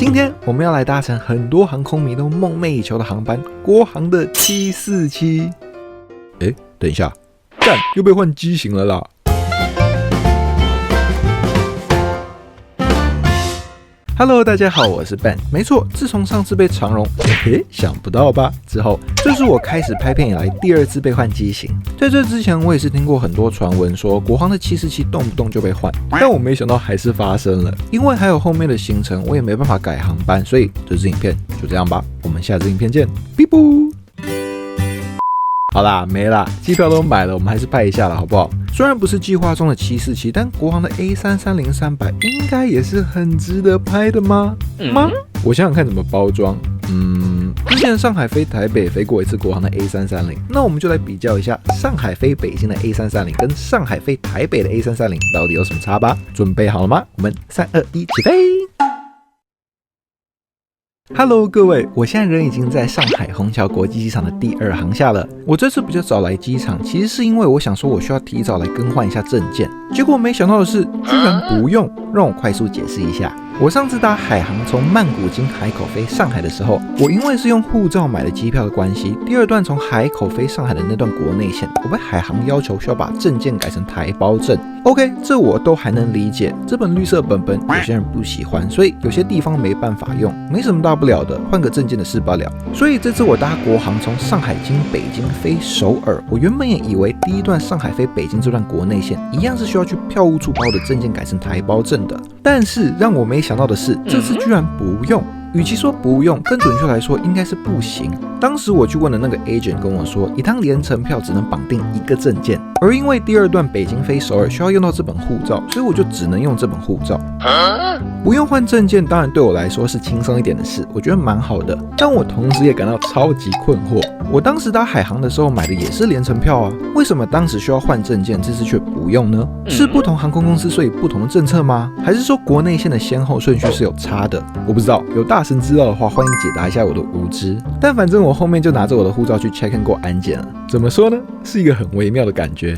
今天我們要來搭乘很多航空迷都夢寐以求的航班——國航的747。等一下，幹，又被換機型了啦！Hello， 大家好，我是 Ben。沒錯，自從上次被長榮，想不到吧？之後，這是我開始拍片以來第二次被換機型。在這之前，我也是聽過很多傳聞說國航的747動不動就被換，但我沒想到還是發生了。因為還有後面的行程，我也沒辦法改航班，所以這支影片就這樣吧。我們下支影片見，嗶啵。好啦，沒啦，機票都買了，我們還是拍一下了，好不好？雖然不是計劃中的747，但國航的 A330-300應該也是很值得拍的嗎？我想想看怎麼包裝。之前上海飛台北飛過一次國航的 A330，那我們就來比較一下上海飛北京的 A330 跟上海飛台北的 A330 到底有什麼差吧？準備好了嗎？我們3、2、1，起飛！Hello， 各位，我現在人已經在上海虹橋國際機場的第2航廈了。我這次比較早來機場，其實是因為我想說我需要提早來更換一下證件，結果沒想到的是，居然不用。讓我快速解釋一下。我上次搭海航從曼谷經海口飛上海的時候，我因為是用護照買的機票的關係，第2段從海口飛上海的那段國內線，我被海航要求需要把證件改成台胞證。OK， 這我都還能理解。這本綠色本本有些人不喜歡，所以有些地方沒辦法用，沒什麼大不了的，換個證件的事罷了。所以這次我搭國航從上海經北京飛首爾，我原本也以為第1段上海飛北京這段國內線一樣是需要去票務處把我的證件改成台胞證的，但是讓我沒想到的是，這次居然不用。與其說不用，更準確來說應該是不行。當時我去問的那個 agent 跟我說，一趟聯程票只能綁定1個證件，而因為第2段北京飛首爾需要用到這本護照，所以我就只能用這本護照。不用換證件，當然對我來說是輕鬆一點的事，我覺得蠻好的。但我同時也感到超級困惑。我當時搭海航的時候買的也是聯程票啊，為什麼當時需要換證件，這次卻不用呢？是不同航空公司所以不同的政策嗎？還是說國內線的先後順序是有差的？我不知道，有大神知道的話，歡迎解答一下我的無知。但反正我後面就拿着我的護照去 check in 過安檢了。怎麼說呢？是一個很微妙的感覺。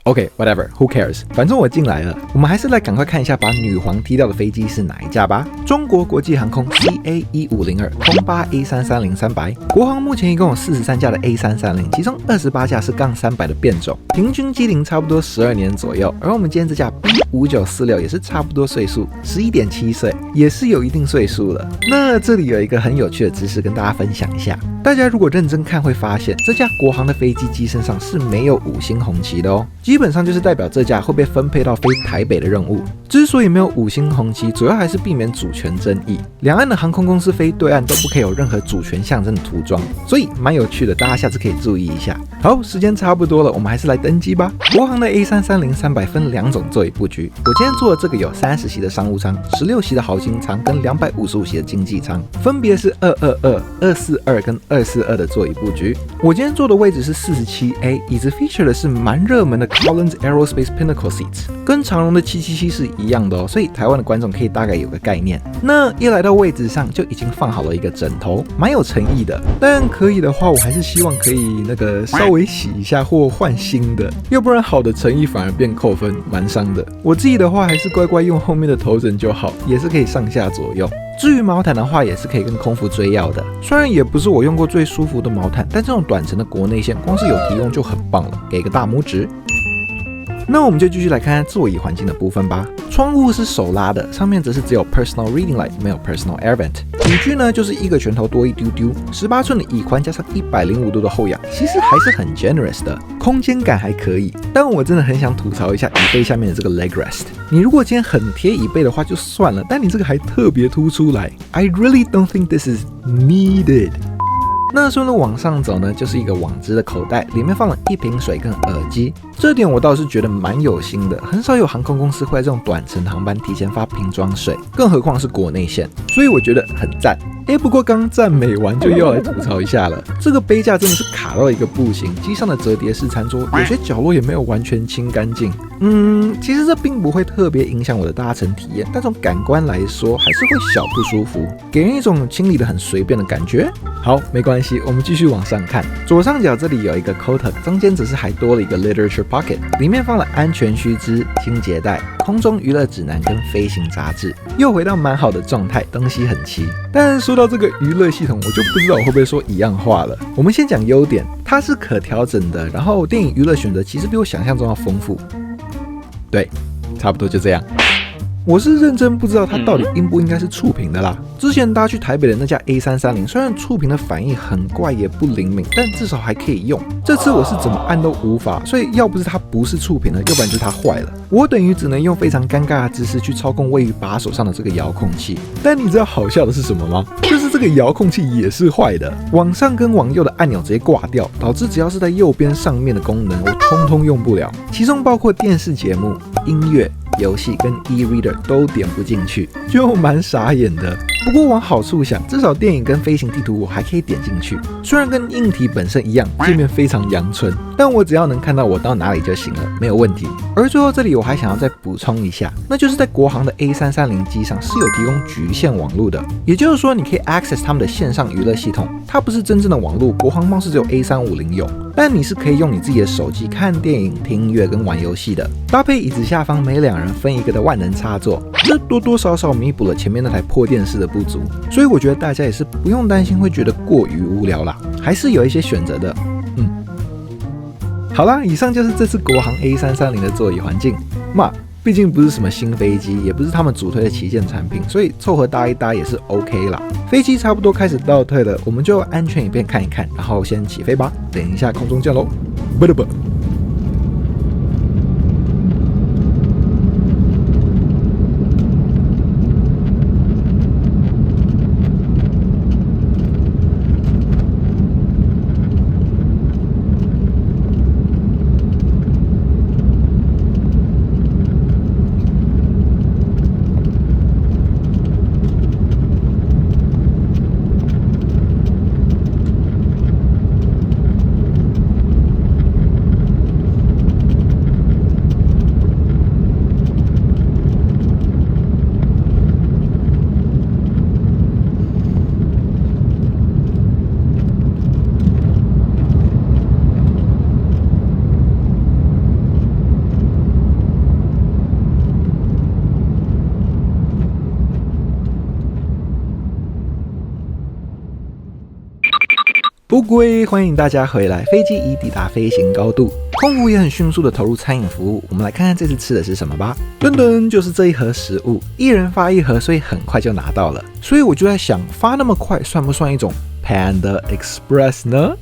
OK，whatever， who cares？ 反正我進來了，我們還是來趕快看一下把女皇踢掉的飛機是哪一架吧。中國國際航空 CA1502 空巴 A330-300，國航目前一共有43架的 A330，其中28架是槓300的變種，平均機齡差不多12年左右。而我們今天這架 B5946也是差不多歲數，11.7歲，也是有一定歲數了。那這裡有一個很有趣的知識跟大家分享一下，大家如果認真看會發現，這架國航的飛機機身上是沒有5星紅旗的哦。基本上就是代表這架會被分配到飛台北的任務。之所以沒有5星紅旗，主要還是避免主權爭議。兩岸的航空公司飛對岸都不可以有任何主權象徵的塗裝，所以蠻有趣的，大家下次可以注意一下。好，時間差不多了，我們還是來登機吧。國航的 A330-300分2種座椅布局，我今天坐的這個有30席的商務艙、16席的豪經艙跟255席的經濟艙，分別是222、242跟242的座椅布局。我今天坐的位置是47A， 椅子 feature 的是蠻熱門的Collins Aerospace Pinnacle Seats， 跟長榮的777是一樣的哦，所以台灣的觀眾可以大概有個概念。那一來到位置上就已經放好了一個枕頭，蠻有誠意的。但可以的話，我還是希望可以稍微洗一下或換新的，要不然好的誠意反而變扣分，蠻傷的。我自己的話還是乖乖用後面的頭枕就好，也是可以上下左右。至於毛毯的話，也是可以跟空服追要的。雖然也不是我用過最舒服的毛毯，但這種短程的國內線，光是有提供就很棒了，給個大拇指。那我們就繼續來看看座椅環境的部分吧。窗戶是手拉的，上面則是只有 Personal Reading Light， 沒有 Personal Air Vent。椅具呢，就是1個拳頭多一丟丟，18寸的椅寬加上105度的後仰，其實還是很 generous 的，空間感還可以。但我真的很想吐槽一下椅背下面的這個 leg rest。你如果今天很貼椅背的話就算了，但你這個還特別凸出來 ，I really don't think this is needed。那順路往上走呢，就是一個網織的口袋，裡面放了1瓶水跟耳機。這點我倒是覺得蠻有心的，很少有航空公司會在這種短程航班提前發瓶裝水，更何況是國內線，所以我覺得很讚。不過剛讚美完就又要來吐槽一下了，這個杯架真的是卡到一個不行，機上的折疊式餐桌有些角落也沒有完全清乾淨。其實這並不會特別影響我的搭乘體驗，但從感官來說還是會小不舒服，給人一種清理得很隨便的感覺。好，沒關係，我們繼續往上看，左上角這裡有一個 Kotak， 中間則是還多了一個 Literature Pocket， 裡面放了安全須知、清潔袋、空中娛樂指南跟飛行雜誌，又回到蠻好的狀態，東西很齊。但說到這個娛樂系統，我就不知道我會不會說一樣話了。我們先講優點，它是可調整的，然後電影娛樂選擇其實比我想象中要豐富。對，差不多就這樣。我是認真不知道它到底應不應該是觸屏的啦。之前搭去台北的那架 A330， 雖然觸屏的反應很怪也不靈敏，但至少還可以用。這次我是怎麼按都無法，所以要不是它不是觸屏的，要不然就是它壞了。我等於只能用非常尷尬的姿勢去操控位於把手上的這個遙控器。但你知道好笑的是什麼嗎？就是這個遙控器也是壞的，往上跟往右的按鈕直接掛掉，導致只要是在右邊上面的功能，我通通用不了。其中包括電視節目、音樂、遊戲跟 e-reader 都點不進去，就蠻傻眼的。不過往好處想，至少電影跟飛行地圖我還可以點進去，雖然跟硬體本身一樣，界面非常陽春，但我只要能看到我到哪裡就行了，沒有問題。而最後這裡我還想要再補充一下，那就是在國航的 A330 機上是有提供局限網絡的，也就是說你可以 access 他們的線上娛樂系統，它不是真正的網絡，國航貌似只有 A350 有，但你是可以用你自己的手機看電影、聽音樂跟玩遊戲的，搭配椅子下方每2人分一個的萬能插座，這多多少少彌補了前面那台破電視的不足，所以我覺得大家也是不用擔心會覺得過於無聊啦，還是有一些選擇的。好啦，以上就是這次國航 A330 的座椅環境嘛，畢竟不是什麼新飛機，也不是他們主推的旗艦產品，所以湊合搭一搭也是 OK 啦。飛機差不多開始倒退了，我們就安全影片看一看，然後先起飛吧。等一下空中見嘍，拜拜。不歸，歡迎大家回來。飛機已抵達飛行高度，空服也很迅速的投入餐飲服務。我們來看看這次吃的是什麼吧。噔噔，就是這一盒食物，一人發一盒，所以很快就拿到了。所以我就在想，發那麼快算不算一種 Panda Express 呢？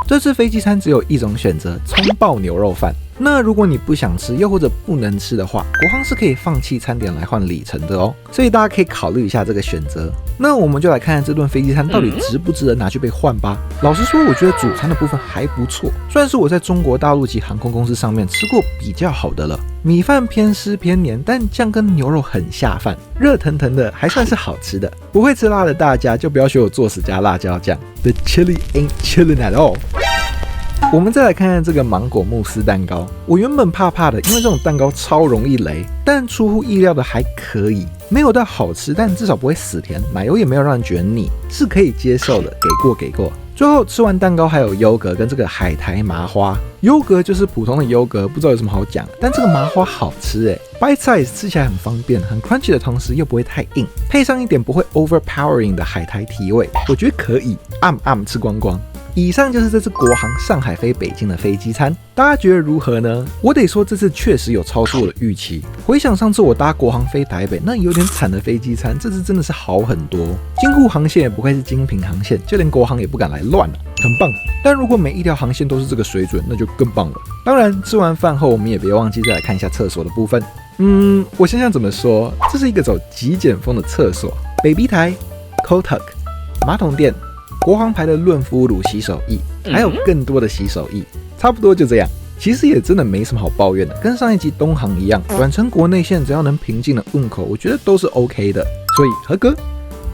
這次飛機餐只有一種選擇，蔥爆牛肉飯。那如果你不想吃，又或者不能吃的話，國航是可以放棄餐點來換里程的哦，所以大家可以考慮一下這個選擇。那我們就來看看這頓飛機餐到底值不值得拿去被換吧。老實說，我覺得主餐的部分還不錯，算是我在中國大陸及航空公司上面吃過比較好的了。米飯偏濕偏黏，但醬跟牛肉很下飯，熱騰騰的，還算是好吃的。不會吃辣的大家就不要學我作死加辣椒醬 ，The chili ain't chillin' at all。我們再來看看這個芒果慕斯蛋糕，我原本怕怕的，因為這種蛋糕超容易雷，但出乎意料的還可以，沒有到好吃，但至少不會死甜，奶油也沒有讓人覺得膩，是可以接受的，給過。最後吃完蛋糕還有優格跟這個海苔麻花，優格就是普通的優格，不知道有什麼好講，但這個麻花好吃耶，bite size 吃起來很方便，很 crunchy 的同時又不會太硬，配上一點不會 overpowering 的海苔提味，我覺得可以，吃光光。以上就是這次國航上海飛北京的飛機餐，大家覺得如何呢？我得說這次確實有超出我的預期。回想上次我搭國航飛台北那有點慘的飛機餐，這次真的是好很多。京滬航線也不愧是精品航線，就連國航也不敢來亂了，很棒。但如果每一條航線都是這個水準，那就更棒了。當然，吃完飯後我們也別忘記再來看一下廁所的部分。我想想怎麼說，這是一個走極簡風的廁所 ，baby 台 ，Kotak 馬桶墊。國航牌的潤膚乳洗手液，還有更多的洗手液，差不多就這樣。其實也真的沒什麼好抱怨的，跟上一集東航一樣，短程國內線只要能平靜的運口，我覺得都是 OK 的，所以合格。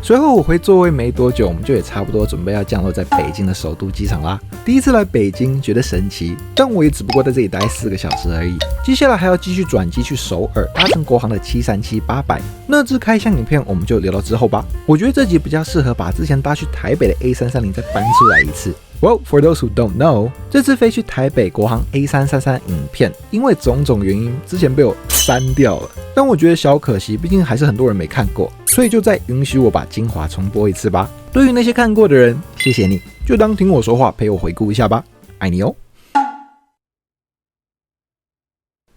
隨後我回座位沒多久，我們就也差不多準備要降落在北京的首都機場啦。第一次來北京，覺得神奇，但我也只不過在這裡待4個小時而已。接下來還要繼續轉機去首爾，搭乘國航的737-800。那支開箱影片我們就留到之後吧。我覺得這集比較適合把之前搭去台北的 A330 再搬出來一次。Well, for those who don't know， 這次飛去台北國航 A333 影片，因為種種原因，之前被我刪掉了。但我覺得小可惜，畢竟還是很多人沒看過，所以就再允許我把精華重播一次吧。對於那些看過的人，謝謝你，就當聽我說話，陪我回顧一下吧，愛你哦。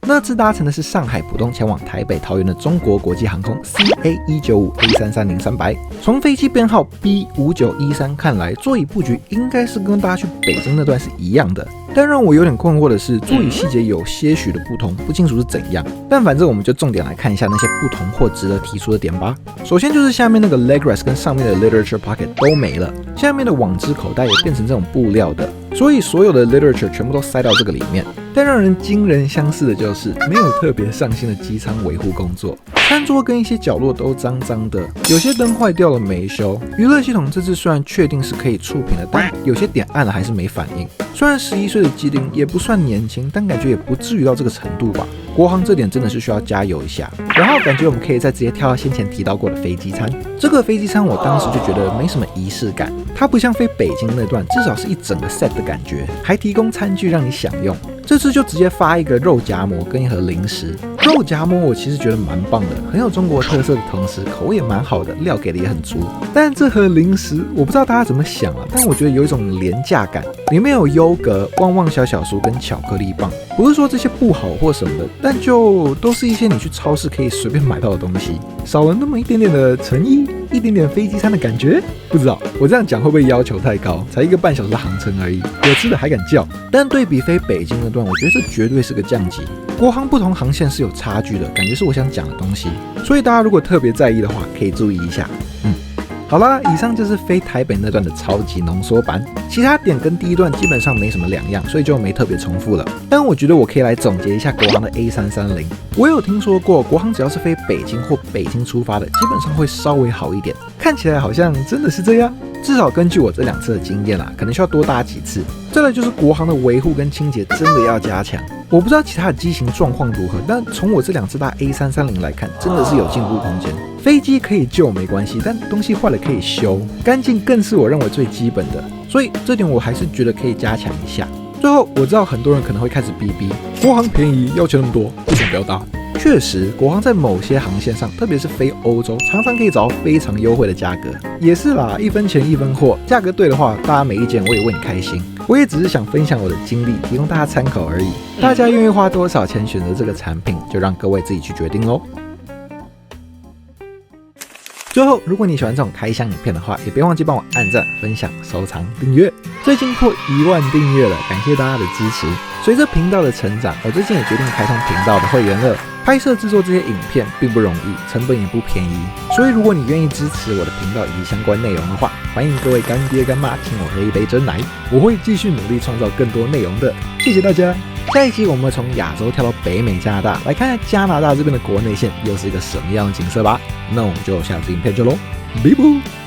那次搭乘的是上海浦東前往台北桃園的中國國際航空 CA195 A330-300。從飛機編號 B5913 看來，座椅布局應該是跟大家去北京那段是一樣的。但讓我有點困惑的是，座椅細節有些許的不同，不清楚是怎樣。但反正我們就重點來看一下那些不同或值得提出的點吧。首先就是下面那個 leg rest 跟上面的 literature pocket 都沒了，下面的網織口袋也變成這種布料的，所以所有的 literature 全部都塞到這個裡面。但讓人驚人相似的就是沒有特別上心的機艙維護工作，餐桌跟一些角落都髒髒的，有些燈壞掉了沒修。娛樂系統這次雖然確定是可以觸屏的，但有些點按了還是沒反應。雖然11歲的機齡也不算年輕，但感覺也不至於到這個程度吧。國航這點真的是需要加油一下。然後感覺我們可以再直接跳到先前提到過的飛機餐。這個飛機餐我當時就覺得沒什麼儀式感，它不像飛北京那段，至少是一整個 set 的感覺，還提供餐具讓你享用。這次就直接發一個肉夾饃跟一盒零食。肉夾饃我其實覺得蠻棒的，很有中国特色的同時口味也蠻好的，料給的也很足。但這盒零食我不知道大家怎麼想啊，但我覺得有一種廉價感，裡面有優格、旺旺小小酥跟巧克力棒。不是說這些不好或什麼的，但就都是一些你去超市可以隨便買到的東西，少了那麼一點點的誠意，一點點飛機餐的感覺。不知道我這樣講會不會要求太高？才1個半小時的航程而已，有吃的還敢叫？但對比飛北京那段，我覺得這絕對是個降級。國航不同航線是有差距的，感覺是我想講的東西，所以大家如果特別在意的話，可以注意一下。好啦，以上就是飛台北那段的超級濃縮版，其他點跟第一段基本上沒什麼兩樣，所以就沒特別重複了。但我覺得我可以來總結一下國航的 A330。我有聽說過，國航只要是飛北京或北京出發的，基本上會稍微好一點。看起來好像真的是這樣，至少根據我這2次的經驗啦，可能需要多搭幾次。再來就是國航的維護跟清潔真的要加強。我不知道其他的機型狀況如何，但從我這2次搭 A330來看，真的是有進步空間。飛機可以舊沒關係，但東西壞了可以修，乾淨更是我認為最基本的，所以這點我還是覺得可以加強一下。最後我知道很多人可能會開始逼國航便宜，要求那麼多，為什麼不要搭？確實，國航在某些航線上，特別是飛歐洲，常常可以找到非常優惠的價格。也是啦，1分錢1分貨，價格對的話，大家沒意見，我也為你開心。我也只是想分享我的經歷，提供大家參考而已。大家願意花多少錢選擇這個產品，就讓各位自己去決定嘍。最後，如果你喜歡這種開箱影片的話，也別忘記幫我按讚、分享、收藏、訂閱。最近破1萬訂閱了，感謝大家的支持。隨着頻道的成長，我最近也決定開通頻道的會員了。拍攝製作這些影片並不容易，成本也不便宜，所以如果你願意支持我的頻道以及相關內容的話，歡迎各位乾爹乾媽請我喝一杯珍奶，我會繼續努力創造更多內容的。謝謝大家。下一期我們會從亞洲跳到北美加拿大，來看看加拿大這邊的國內線又是一個什麼樣的景色吧。那我們就下次影片見嘍，拜拜。